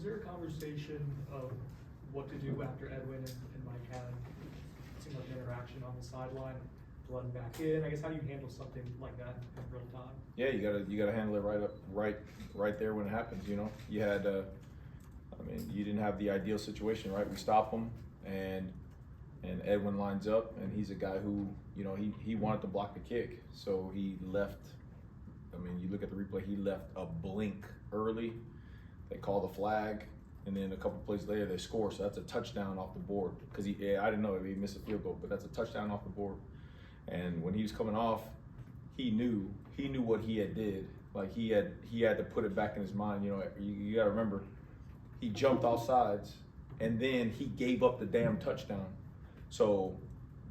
Was there a conversation of what to do after Edwin and Mike had it seemed like an interaction on the sideline, to let him back in? I guess how do you handle something like that in real time? Yeah, you gotta handle it right there when it happens. You know, you had, I mean, you didn't have the ideal situation, right? We stop him, and Edwin lines up, and he's a guy who, you know, he wanted to block the kick, so he left. I mean, you look at the replay, he left a blink early. They call the flag, and then a couple plays later they score. So that's a touchdown off the board. Because I didn't know if he missed a field goal, but that's a touchdown off the board. And when he was coming off, he knew what he had did. Like he had to put it back in his mind. You know, you got to remember, he jumped off sides, and then he gave up the damn touchdown. So,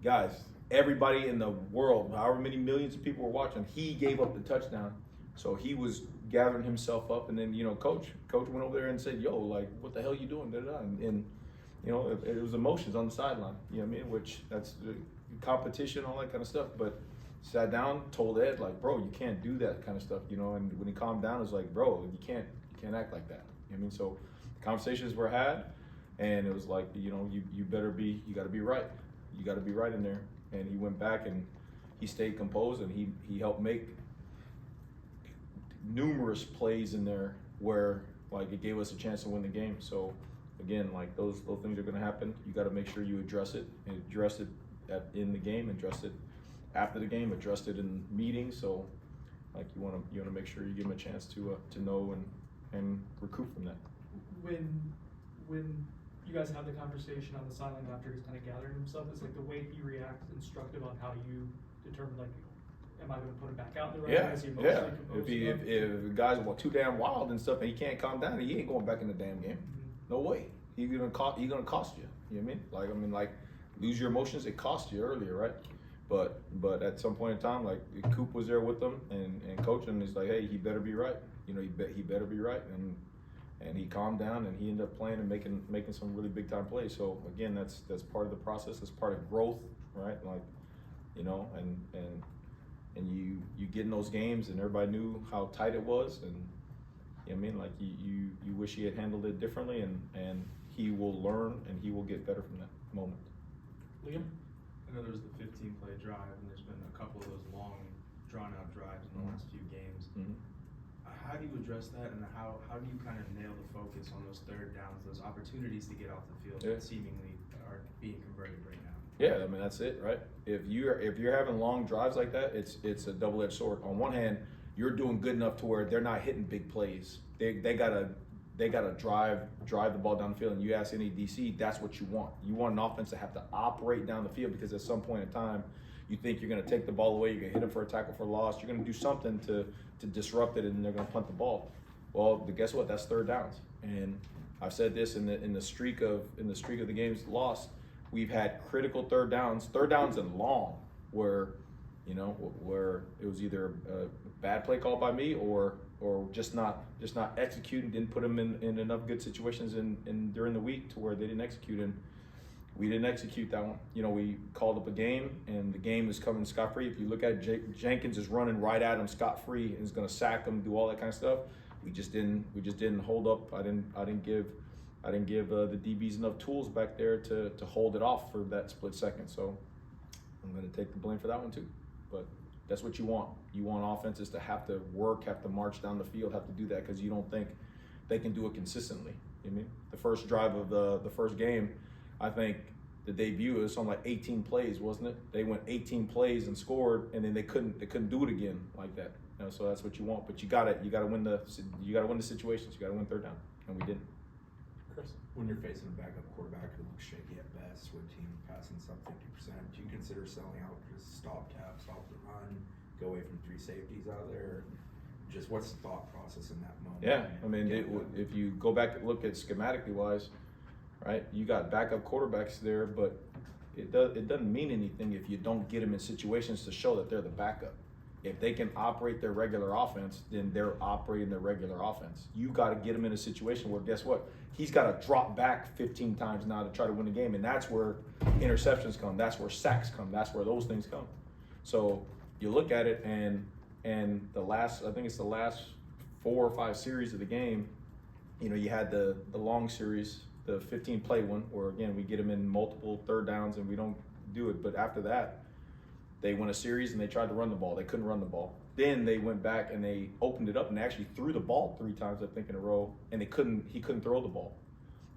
guys, everybody in the world, however many millions of people were watching, he gave up the touchdown. So he was gathering himself up, and then, you know, coach went over there and said, yo, like, what the hell you doing? And you know, it was emotions on the sideline, you know what I mean? Which that's competition, all that kind of stuff. But sat down, told Ed, like, bro, you can't do that kind of stuff, you know. And when he calmed down, it was like, bro, you can't act like that. You know what I mean? So conversations were had, and it was like, you know, you got to be right. You got to be right in there. And he went back and he stayed composed, and he helped make numerous plays in there where, like, it gave us a chance to win the game. So again, like, those things are going to happen. You got to make sure you address it, and address it in the game, address it after the game, address it in meetings. So, like, you want to make sure you give him a chance to know and recoup from that. When you guys have the conversation on the sideline after he's kind of gathering himself, is like the way he reacts instructive on how you determine, like, am I going to put him back out in the right way? Is he emotionally composed? If the guys are too damn wild and stuff, and he can't calm down, he ain't going back in the damn game. No way. He's gonna cost you. You know what I mean? Like, lose your emotions. It cost you earlier, right? But at some point in time, like, Coop was there with them and coaching. He's like, hey, he better be right. You know, he better be right. And he calmed down, and he ended up playing and making some really big time plays. So again, that's part of the process. That's part of growth, right? Like, you know, and you get in those games, and everybody knew how tight it was, and you know what I mean, like, you wish he had handled it differently, and he will learn and he will get better from that moment. Liam? I know there was the 15-play drive, and there's been a couple of those long, drawn-out drives in the last few games. Mm-hmm. How do you address that, and how do you kind of nail the focus on those third downs, those opportunities to get off the field that seemingly are being converted right now? Yeah, I mean, that's it, right? If you're having long drives like that, it's a double-edged sword. On one hand, you're doing good enough to where they're not hitting big plays. They gotta drive the ball down the field. And you ask any DC, that's what you want. You want an offense to have to operate down the field, because at some point in time, you think you're gonna take the ball away, you're gonna hit them for a tackle for loss, you're gonna do something to disrupt it, and they're gonna punt the ball. Well, guess what? That's third downs. And I've said this in the streak of the games lost. We've had critical third downs and long, where it was either a bad play call by me or just not executing, didn't put them in enough good situations in during the week to where they didn't execute, and we didn't execute that one. You know, we called up a game, and the game is coming scot-free. If you look at it, Jenkins is running right at him scot-free and is going to sack him, do all that kind of stuff. We just didn't hold up. I didn't give the DBs enough tools back there to hold it off for that split second. So I'm going to take the blame for that one too. But that's what you want. You want offenses to have to work, have to march down the field, have to do that, because you don't think they can do it consistently. You know what I mean? The first drive of the first game, I think the debut was something like 18 plays, wasn't it? They went 18 plays and scored, and then they couldn't do it again like that. You know, so that's what you want. But you gotta win the situations. You gotta win third down, and we didn't. Chris? When you're facing a backup quarterback who looks shaky at best, with team passing sub 50%, do you consider selling out, just stop the run, go away from three safeties out there? Just what's the thought process in that moment? Yeah, I mean, if you go back and look at schematically wise, right, you got backup quarterbacks there, but it doesn't mean anything if you don't get them in situations to show that they're the backup. If they can operate their regular offense, then they're operating their regular offense. You got to get them in a situation where, guess what? He's got to drop back 15 times now to try to win the game, and that's where interceptions come. That's where sacks come. That's where those things come. So you look at it, and I think it's the last 4 or 5 series of the game, you know, you had the long series, the 15 play one, where again we get them in multiple third downs and we don't do it. But after that, they won a series and they tried to run the ball. They couldn't run the ball. Then they went back and they opened it up and they actually threw the ball 3 times, I think, in a row, and he couldn't throw the ball.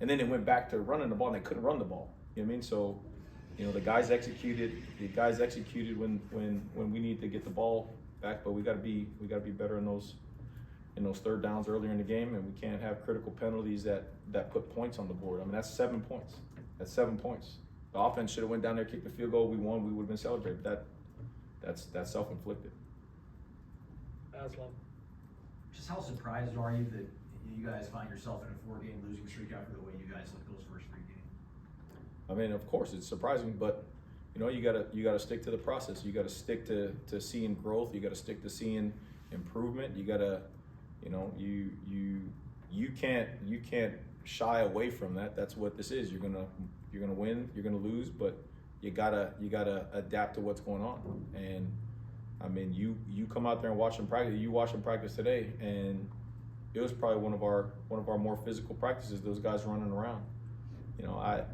And then they went back to running the ball and they couldn't run the ball. You know what I mean? So, you know, the guys executed when we need to get the ball back, but we gotta be better in those third downs earlier in the game, and we can't have critical penalties that put points on the board. I mean, that's 7 points. That's 7 points. The offense should have went down there, kicked the field goal, we won, we would have been celebrated. But that's self-inflicted. Aslam. Just how surprised are you that you guys find yourself in a 4-game losing streak after the way you guys looked those first 3 games? I mean, of course, it's surprising, but you know, you gotta stick to the process. You gotta stick to seeing growth. You gotta stick to seeing improvement. You gotta, you know, you can't shy away from that. That's what this is. You're gonna win. You're gonna lose, but you gotta adapt to what's going on. And I mean, you come out there and watch them practice. You watch them practice today, and it was probably one of our more physical practices. Those guys running around. You know,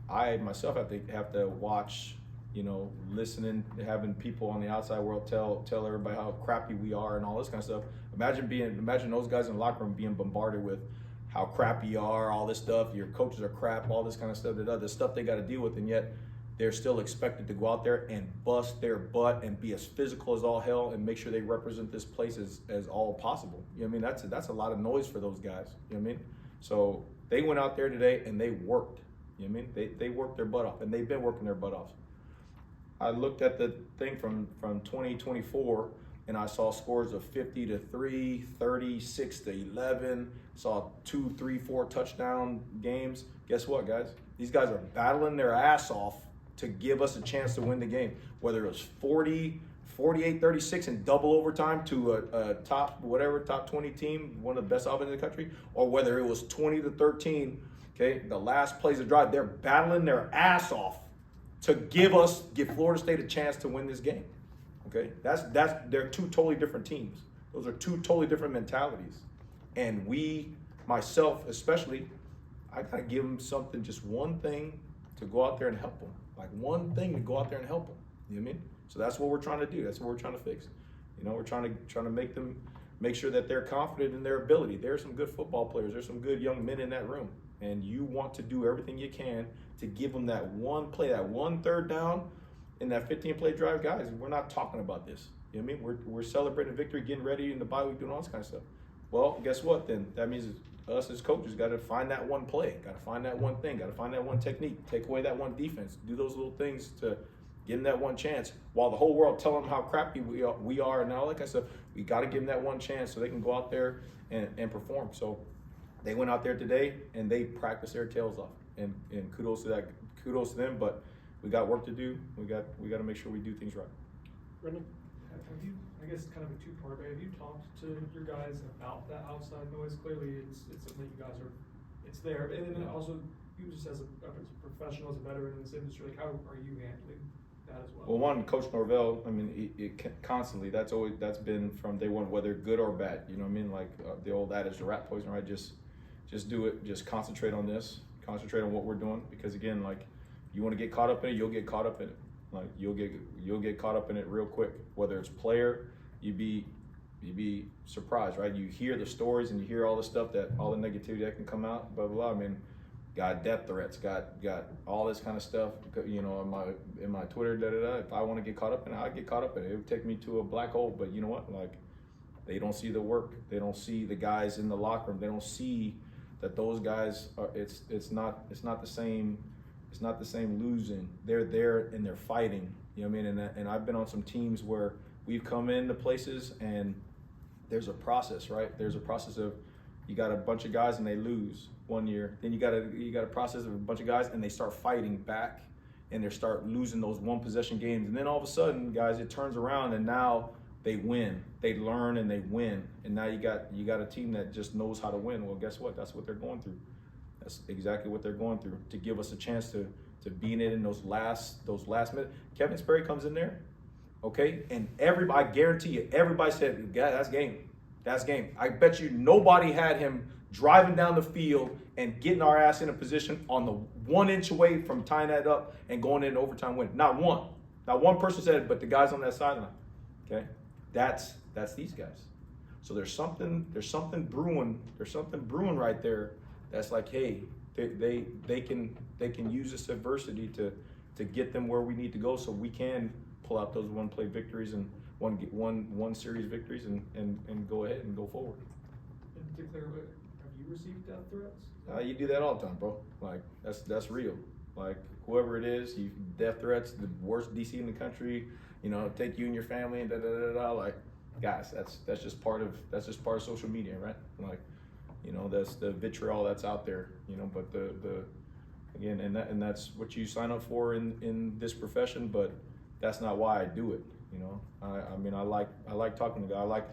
I myself have to watch. You know, listening, having people on the outside world tell everybody how crappy we are and all this kind of stuff. Imagine those guys in the locker room being bombarded with how crappy you are, all this stuff. Your coaches are crap, all this kind of stuff. The stuff they got to deal with, and yet they're still expected to go out there and bust their butt and be as physical as all hell and make sure they represent this place as all possible. You know what I mean? That's a lot of noise for those guys. You know what I mean? So they went out there today and they worked. You know what I mean? They worked their butt off, and they've been working their butt off. I looked at the thing from 2024, and I saw scores of 50-3, 36-11, saw 2, 3, 4 touchdown games. Guess what, guys? These guys are battling their ass off to give us a chance to win the game. Whether it was 48-36 in double overtime to a top 20 team, one of the best offenses in the country, or whether it was 20-13, okay, the last plays of drive, they're battling their ass off to give Florida State a chance to win this game. Okay, they're 2 totally different teams. Those are 2 totally different mentalities, and myself especially, I gotta give them something, just one thing to go out there and help them. Like one thing to go out there and help them. You know what I mean? So that's what we're trying to do. That's what we're trying to fix. You know, we're trying to make sure that they're confident in their ability. There are some good football players. There's some good young men in that room, and you want to do everything you can to give them that one play, that one third down in that 15-play drive. Guys, we're not talking about this. You know what I mean? We're celebrating victory, getting ready in the bye week, doing all this kind of stuff. Well, guess what then? That means us as coaches got to find that one play, got to find that one thing, got to find that one technique, take away that one defense, do those little things to give them that one chance. While the whole world telling them how crappy we are and all that kind of stuff, we got to give them that one chance so they can go out there and perform. So they went out there today and they practiced their tails off. And kudos to them, but we got work to do. We got to make sure we do things right. Brendan, have you, I guess kind of a 2-part, have you talked to your guys about that outside noise? Clearly it's something you guys it's there. And then also, you just as a professional, as a veteran in this industry, like how are you handling that as well? Well, one, Coach Norvell, I mean, it constantly, that's been from day one, whether good or bad. You know what I mean? Like the old adage, the rat poison, right? Just do it, just concentrate on this. Concentrate on what we're doing, because again, like, you want to get caught up in it, you'll get caught up in it. Like you'll get caught up in it real quick. Whether it's player, you'd be surprised, right? You hear the stories and you hear all the stuff, that all the negativity that can come out, blah blah blah. I mean, got death threats, got all this kind of stuff. You know, in my Twitter, If I want to get caught up in it, I get caught up in it. It would take me to a black hole. But you know what? Like, they don't see the work. They don't see the guys in the locker room. They don't see that those guys are, it's not the same losing. They're there and they're fighting. You know what I mean? And I've been on some teams where we've come into places and there's a process, right? There's a process of, you got a bunch of guys and they lose one year. Then you got a process of a bunch of guys and they start fighting back and they start losing those 1 possession games. And then all of a sudden, guys, it turns around and now they win. They learn and they win. And now you got a team that just knows how to win. Well, guess what? That's what they're going through. That's exactly what they're going through, to give us a chance to be in it in those last minutes. Kevin Sperry comes in there, okay? And I guarantee you, everybody said, "Yeah, that's game. That's game." I bet you nobody had him driving down the field and getting our ass in a position on the 1 inch away from tying that up and going in overtime win. Not one person said it, but the guys on that sideline. Okay, that's these guys. So there's something brewing. There's something brewing right there. That's like, hey, they can use this adversity to get them where we need to go, so we can pull out those one play victories and one series victories and go ahead and go forward. And to clear, have you received death threats? You do that all the time, bro. Like that's real. Like whoever it is, death threats, the worst DC in the country. You know, take you and your family and da da da da. Like, guys, that's just part of social media, right? Like, you know, that's the vitriol that's out there. You know, but the again, and that's what you sign up for in this profession. But that's not why I do it. You know, I mean, I like talking to guys.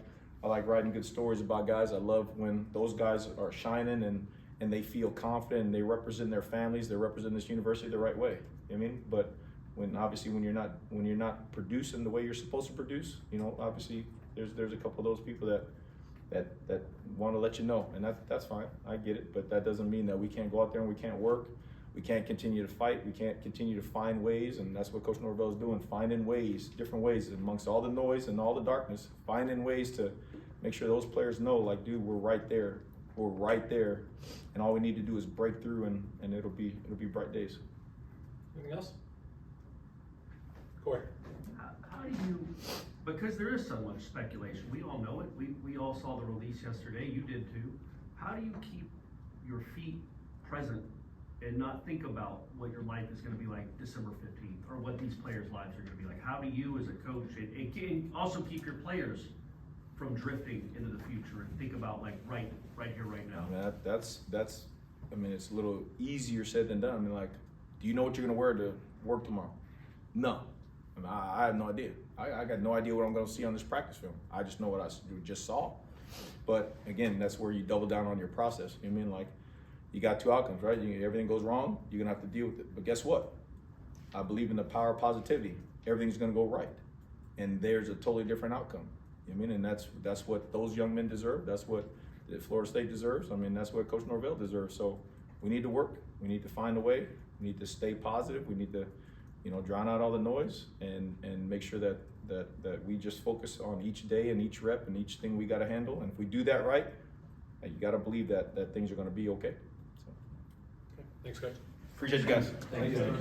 I like writing good stories about guys. I love when those guys are shining and they feel confident and they represent their families, they represent this university the right way. You know what I mean? But when you're not producing the way you're supposed to produce, you know, obviously there's a couple of those people that want to let you know, and that's fine. I get it, but that doesn't mean that we can't go out there and we can't work. We can't continue to fight. We can't continue to find ways, and that's what Coach Norvell is doing, finding ways, different ways amongst all the noise and all the darkness, finding ways to make sure those players know, like, dude, we're right there. We're right there, and all we need to do is break through, and it'll be bright days. Anything else? Corey. How do you, because there is so much speculation, we all know it, we all saw the release yesterday, you did too. How do you keep your feet present and not think about what your life is gonna be like December 15th, or what these players' lives are gonna be like? How do you as a coach, and can also keep your players from drifting into the future and think about like right here, right now? I mean, that's I mean, it's a little easier said than done. I mean, like, do you know what you're gonna wear to work tomorrow? No. I mean, I have no idea. I got no idea what I'm gonna see on this practice film. I just know what I just saw. But again, that's where you double down on your process. You know what I mean? Like, you got two outcomes, right? Everything goes wrong, you're gonna have to deal with it. But guess what? I believe in the power of positivity. Everything's gonna go right. And there's a totally different outcome. You know what I mean? And that's what those young men deserve. That's what Florida State deserves. I mean, that's what Coach Norvell deserves. So we need to work. We need to find a way. We need to stay positive. We need to, you know, drown out all the noise and make sure that we just focus on each day and each rep and each thing we got to handle. And if we do that right, you got to believe that things are going to be okay. So. Thanks, Coach. Appreciate you guys. Thank you.